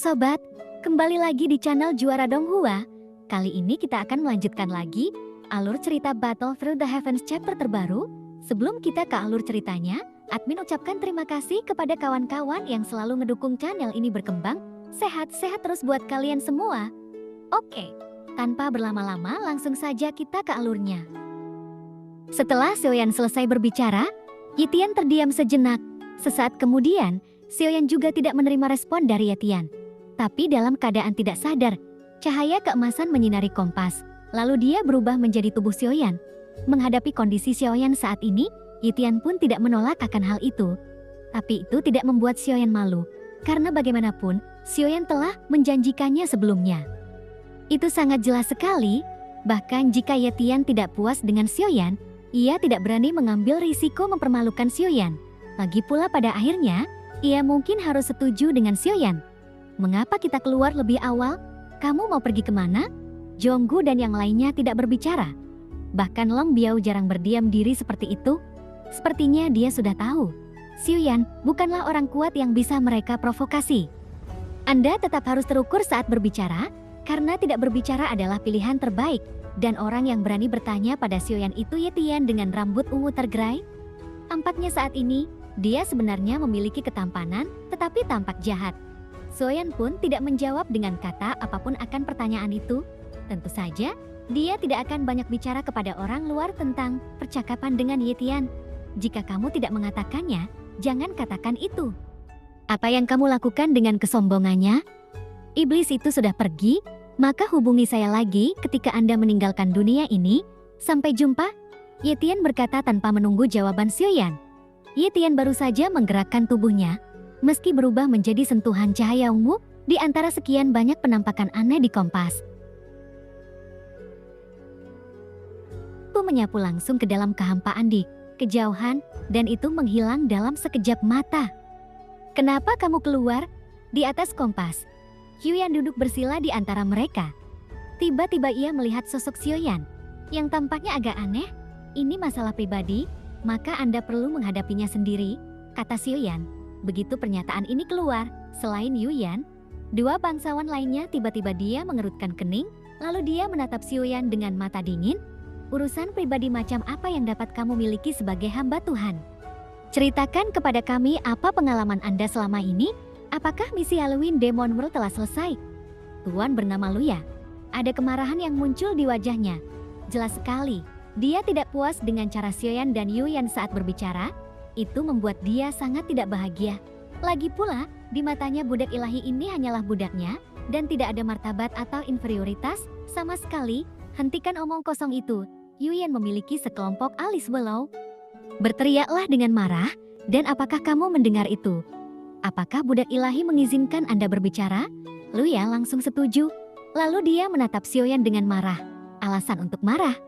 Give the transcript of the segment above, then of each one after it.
sobat, kembali lagi di channel Juara Donghua. Kali ini kita akan melanjutkan lagi alur cerita Battle Through the Heavens chapter terbaru. Sebelum kita ke alur ceritanya, admin ucapkan terima kasih kepada kawan-kawan yang selalu ngedukung channel ini berkembang. Sehat-sehat terus buat kalian semua. Oke, tanpa berlama-lama langsung saja kita ke alurnya. Setelah Xiaoyan selesai berbicara, Yitian terdiam sejenak. Sesaat kemudian, Xiaoyan juga tidak menerima respon dari Yitian. Tapi dalam keadaan tidak sadar, cahaya keemasan menyinari kompas. Lalu dia berubah menjadi tubuh Xiaoyan. Menghadapi kondisi Xiaoyan saat ini, Yitian pun tidak menolak akan hal itu. Tapi itu tidak membuat Xiaoyan malu. Karena bagaimanapun, Xiaoyan telah menjanjikannya sebelumnya. Itu sangat jelas sekali. Bahkan jika Yitian tidak puas dengan Xiaoyan, ia tidak berani mengambil risiko mempermalukan Xiaoyan. Lagi pula pada akhirnya, ia mungkin harus setuju dengan Xiaoyan. Mengapa kita keluar lebih awal? Kamu mau pergi kemana? Jonggu dan yang lainnya tidak berbicara. Bahkan Long Biao jarang berdiam diri seperti itu. Sepertinya dia sudah tahu. Xiaoyan bukanlah orang kuat yang bisa mereka provokasi. Anda tetap harus terukur saat berbicara, karena tidak berbicara adalah pilihan terbaik. Dan orang yang berani bertanya pada Xiaoyan itu Yitian dengan rambut ungu tergerai. Tampaknya saat ini, dia sebenarnya memiliki ketampanan, tetapi tampak jahat. Xiaoyan pun tidak menjawab dengan kata apapun akan pertanyaan itu. Tentu saja, dia tidak akan banyak bicara kepada orang luar tentang percakapan dengan Yitian. Jika kamu tidak mengatakannya, jangan katakan itu. Apa yang kamu lakukan dengan kesombongannya? Iblis itu sudah pergi, maka hubungi saya lagi ketika Anda meninggalkan dunia ini. Sampai jumpa, Yitian berkata tanpa menunggu jawaban Xiaoyan. Yitian baru saja menggerakkan tubuhnya, meski berubah menjadi sentuhan cahaya ungu di antara sekian banyak penampakan aneh di kompas. Itu menyapu langsung ke dalam kehampaan di kejauhan, dan itu menghilang dalam sekejap mata. Kenapa kamu keluar? Di atas kompas, Xiaoyan duduk bersila di antara mereka. Tiba-tiba ia melihat sosok Xiaoyan, yang tampaknya agak aneh. Ini masalah pribadi, maka Anda perlu menghadapinya sendiri, kata Xiaoyan. Begitu pernyataan ini keluar, selain Yuyan, dua bangsawan lainnya tiba-tiba dia mengerutkan kening, lalu dia menatap Xiaoyan dengan mata dingin. Urusan pribadi macam apa yang dapat kamu miliki sebagai hamba Tuhan? Ceritakan kepada kami apa pengalaman Anda selama ini. Apakah misi Halloween Demon World telah selesai? Tuan bernama Luya. Ada kemarahan yang muncul di wajahnya. Jelas sekali. Dia tidak puas dengan cara Xiaoyan dan Yuyan saat berbicara. Itu membuat dia sangat tidak bahagia. Lagi pula, di matanya budak ilahi ini hanyalah budaknya, dan tidak ada martabat atau inferioritas sama sekali. Hentikan omong kosong itu. Yuyan memiliki sekelompok alis belau. Berteriaklah dengan marah, dan apakah kamu mendengar itu? Apakah budak ilahi mengizinkan Anda berbicara? Luya langsung setuju. Lalu dia menatap Xiaoyan dengan marah. Alasan untuk marah?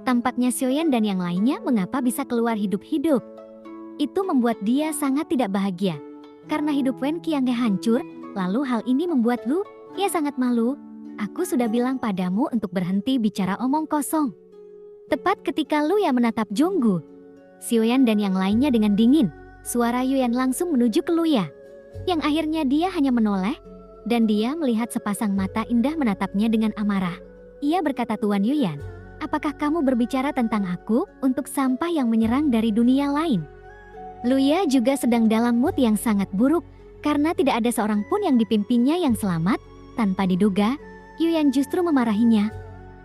Tampaknya Xiaoyan dan yang lainnya mengapa bisa keluar hidup-hidup. Itu membuat dia sangat tidak bahagia. Karena hidup Wen Qianghe hancur, lalu hal ini membuat Ia sangat malu. Aku sudah bilang padamu untuk berhenti bicara omong kosong. Tepat ketika Luya menatap Jonggu, Xiaoyan dan yang lainnya dengan dingin, suara Yuyan langsung menuju ke Luya. Yang akhirnya dia hanya menoleh, dan dia melihat sepasang mata indah menatapnya dengan amarah. Ia berkata, Tuan Yuyan, apakah kamu berbicara tentang aku untuk sampah yang menyerang dari dunia lain? Luya juga sedang dalam mood yang sangat buruk karena tidak ada seorang pun yang dipimpinnya yang selamat. Tanpa diduga, Yuyan justru memarahinya.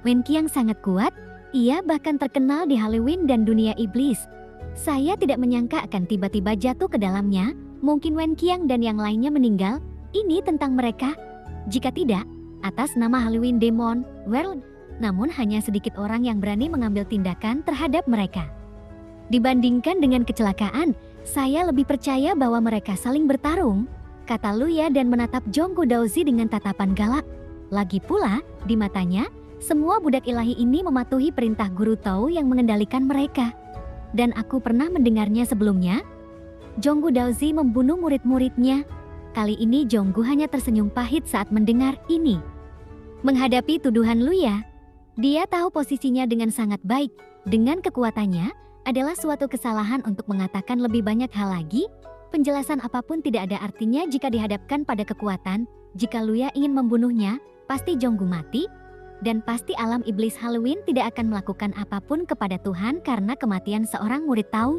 Wen Qiang sangat kuat, ia bahkan terkenal di Halloween dan dunia iblis. Saya tidak menyangka akan tiba-tiba jatuh ke dalamnya. Mungkin Wen Qiang dan yang lainnya meninggal. Ini tentang mereka. Jika tidak, atas nama Halloween Demon World, namun hanya sedikit orang yang berani mengambil tindakan terhadap mereka. Dibandingkan dengan kecelakaan, saya lebih percaya bahwa mereka saling bertarung, kata Luya dan menatap Jonggu Daozi dengan tatapan galak. Lagi pula, di matanya, semua budak ilahi ini mematuhi perintah Guru Tao yang mengendalikan mereka. Dan aku pernah mendengarnya sebelumnya. Jonggu Daozi membunuh murid-muridnya. Kali ini Jonggu hanya tersenyum pahit saat mendengar ini. Menghadapi tuduhan Luya, dia tahu posisinya dengan sangat baik. Dengan kekuatannya, adalah suatu kesalahan untuk mengatakan lebih banyak hal lagi. Penjelasan apapun tidak ada artinya jika dihadapkan pada kekuatan Jika Luya ingin membunuhnya, pasti Jonggu mati, dan pasti alam iblis Halloween tidak akan melakukan apapun kepada Tuhan karena kematian seorang murid Tao.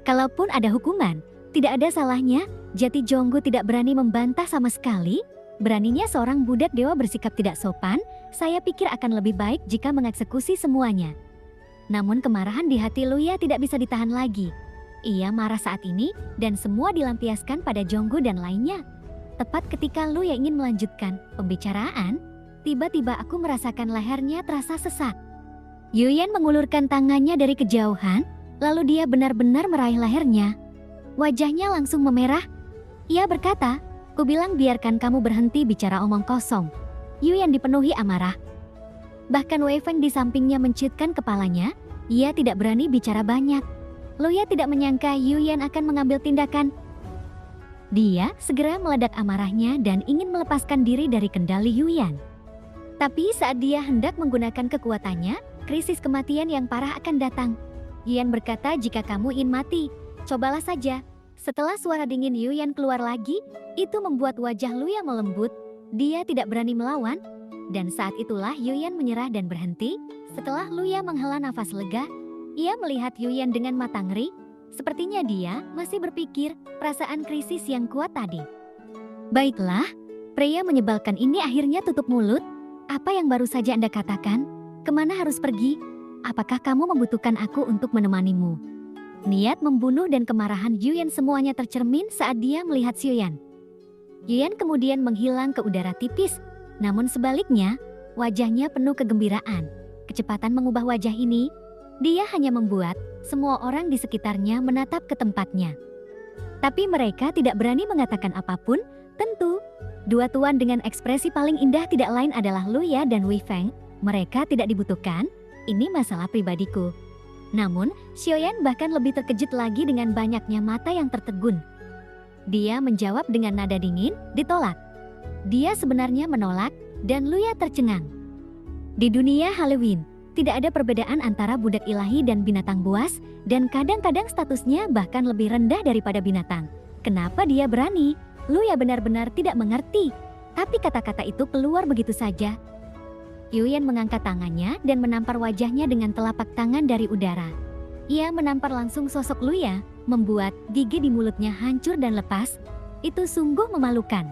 Kalaupun ada hukuman, tidak ada salahnya. Jati Jonggu tidak berani membantah sama sekali. Beraninya seorang budak dewa bersikap tidak sopan, saya pikir akan lebih baik jika mengeksekusi semuanya. Namun kemarahan di hati Luya tidak bisa ditahan lagi. Ia marah saat ini dan semua dilampiaskan pada Jonggu dan lainnya. Tepat ketika Luya ingin melanjutkan pembicaraan, tiba-tiba aku merasakan lehernya terasa sesak. Yuyan mengulurkan tangannya dari kejauhan, lalu dia benar-benar meraih lehernya. Wajahnya langsung memerah. Ia berkata, "Ku bilang biarkan kamu berhenti bicara omong kosong." Yuyan dipenuhi amarah. Bahkan Wei Feng di sampingnya menciutkan kepalanya. Ia tidak berani bicara banyak. Luya tidak menyangka Yuyan akan mengambil tindakan. Dia segera meledak amarahnya dan ingin melepaskan diri dari kendali Yuyan. Tapi saat dia hendak menggunakan kekuatannya, krisis kematian yang parah akan datang. Yuyan berkata, "Jika kamu ingin mati, cobalah saja." Setelah suara dingin Yuyan keluar lagi, itu membuat wajah Luya melembut. Dia tidak berani melawan. Dan saat itulah Yuyan menyerah dan berhenti. Setelah Luya menghela nafas lega, ia melihat Yuyan dengan mata ngeri. Sepertinya dia masih berpikir perasaan krisis yang kuat tadi. "Baiklah, pria menyebalkan ini akhirnya tutup mulut. Apa yang baru saja Anda katakan? Kemana harus pergi? Apakah kamu membutuhkan aku untuk menemanimu?" Niat membunuh dan kemarahan Yuyan semuanya tercermin saat dia melihat Yuyan. Yuyan kemudian menghilang ke udara tipis. Namun sebaliknya, wajahnya penuh kegembiraan. Kecepatan mengubah wajah ini, dia hanya membuat semua orang di sekitarnya menatap ke tempatnya. Tapi mereka tidak berani mengatakan apapun. Tentu, dua tuan dengan ekspresi paling indah tidak lain adalah Luya dan Wei Feng. Mereka tidak dibutuhkan, ini masalah pribadiku. Namun, Xiaoyan bahkan lebih terkejut lagi dengan banyaknya mata yang tertegun. Dia menjawab dengan nada dingin, "Ditolak." Dia sebenarnya menolak, dan Luya tercengang. Di dunia Halloween, tidak ada perbedaan antara budak ilahi dan binatang buas, dan kadang-kadang statusnya bahkan lebih rendah daripada binatang. Kenapa dia berani? Luya benar-benar tidak mengerti. Tapi kata-kata itu keluar begitu saja. Yuyan mengangkat tangannya dan menampar wajahnya dengan telapak tangan dari udara. Ia menampar langsung sosok Luya, membuat gigi di mulutnya hancur dan lepas. Itu sungguh memalukan.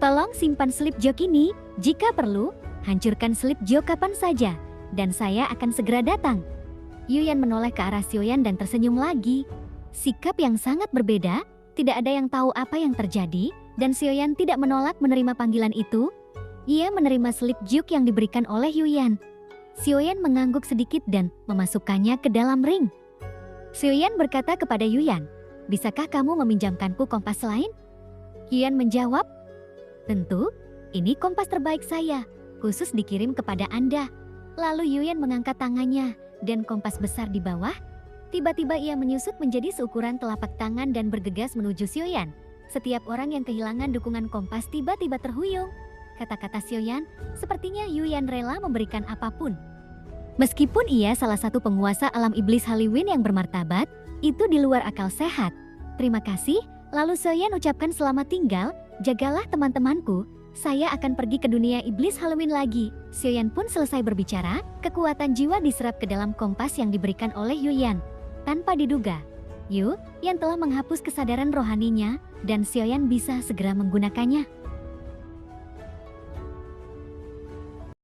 "Tolong simpan slip jok ini, jika perlu, hancurkan slip jok kapan saja, dan saya akan segera datang." Yuyan menoleh ke arah Xiaoyan dan tersenyum lagi. Sikap yang sangat berbeda, tidak ada yang tahu apa yang terjadi, dan Xiaoyan tidak menolak menerima panggilan itu. Ia menerima slip jok yang diberikan oleh Yuyan. Xiaoyan mengangguk sedikit dan memasukkannya ke dalam ring. Xiaoyan berkata kepada Yuyan, "Bisakah kamu meminjamkanku kompas lain?" Yuyan menjawab, "Tentu, ini kompas terbaik saya, khusus dikirim kepada Anda." Lalu Yuyan mengangkat tangannya, dan kompas besar di bawah. Tiba-tiba ia menyusut menjadi seukuran telapak tangan dan bergegas menuju Xiaoyan. Setiap orang yang kehilangan dukungan kompas tiba-tiba terhuyung. Kata-kata Xiaoyan, sepertinya Yuyan rela memberikan apapun. Meskipun ia salah satu penguasa alam iblis Halloween yang bermartabat, itu di luar akal sehat. "Terima kasih," lalu Xiaoyan ucapkan selamat tinggal. "Jagalah teman-temanku, saya akan pergi ke dunia iblis Halloween lagi." Xiaoyan pun selesai berbicara, kekuatan jiwa diserap ke dalam kompas yang diberikan oleh Yuyan. Tanpa diduga, Yu yang telah menghapus kesadaran rohaninya, dan Xiaoyan bisa segera menggunakannya.